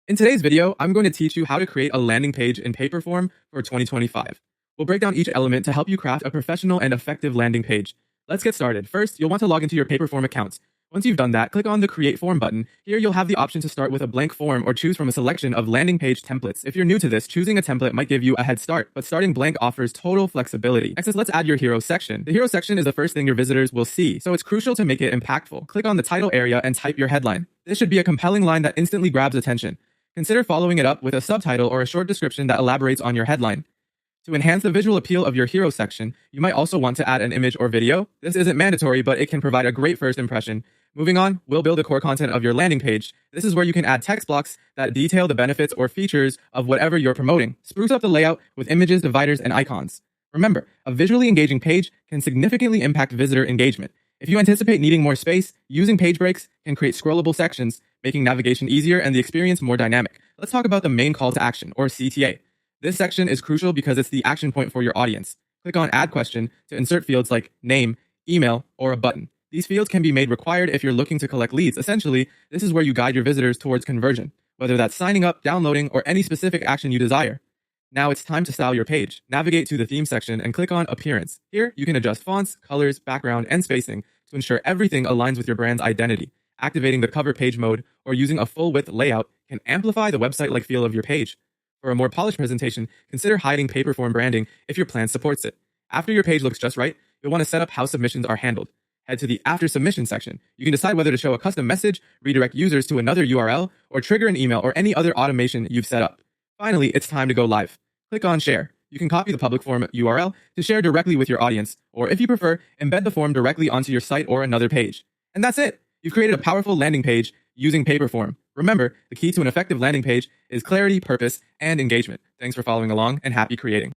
In today's video, I'm going to teach you how to create a landing page in Paperform for 2025. We'll break down each element to help you craft a professional and effective landing page. Let's get started. First, you'll want to log into your Paperform account. Once you've done that, click on the Create Form button. Here, you'll have the option to start with a blank form or choose from a selection of landing page templates. If you're new to this, choosing a template might give you a head start, but starting blank offers total flexibility. Next is let's add your hero section. The hero section is the first thing your visitors will see, so it's crucial to make it impactful. Click on the title area and type your headline. This should be a compelling line that instantly grabs attention. Consider following it up with a subtitle or a short description that elaborates on your headline. To enhance the visual appeal of your hero section, you might also want to add an image or video. This isn't mandatory, but it can provide a great first impression. Moving on, we'll build the core content of your landing page. This is where you can add text blocks that detail the benefits or features of whatever you're promoting. Spruce up the layout with images, dividers, and icons. Remember, a visually engaging page can significantly impact visitor engagement. If you anticipate needing more space, using page breaks can create scrollable sections, making navigation easier and the experience more dynamic. Let's talk about the main call to action, or CTA. This section is crucial because it's the action point for your audience. Click on Add Question to insert fields like name, email, or a button. These fields can be made required if you're looking to collect leads. Essentially, this is where you guide your visitors towards conversion, whether that's signing up, downloading, or any specific action you desire. Now it's time to style your page. Navigate to the theme section and click on Appearance. Here, you can adjust fonts, colors, background, and spacing to ensure everything aligns with your brand's identity. Activating the cover page mode or using a full-width layout can amplify the website-like feel of your page. For a more polished presentation, consider hiding Paperform branding if your plan supports it. After your page looks just right, you'll want to set up how submissions are handled. Head to the After Submission section. You can decide whether to show a custom message, redirect users to another URL, or trigger an email or any other automation you've set up. Finally, it's time to go live. Click on Share. You can copy the public form URL to share directly with your audience, or if you prefer, embed the form directly onto your site or another page. And that's it! You've created a powerful landing page using Paperform. Remember, the key to an effective landing page is clarity, purpose, and engagement. Thanks for following along, and happy creating.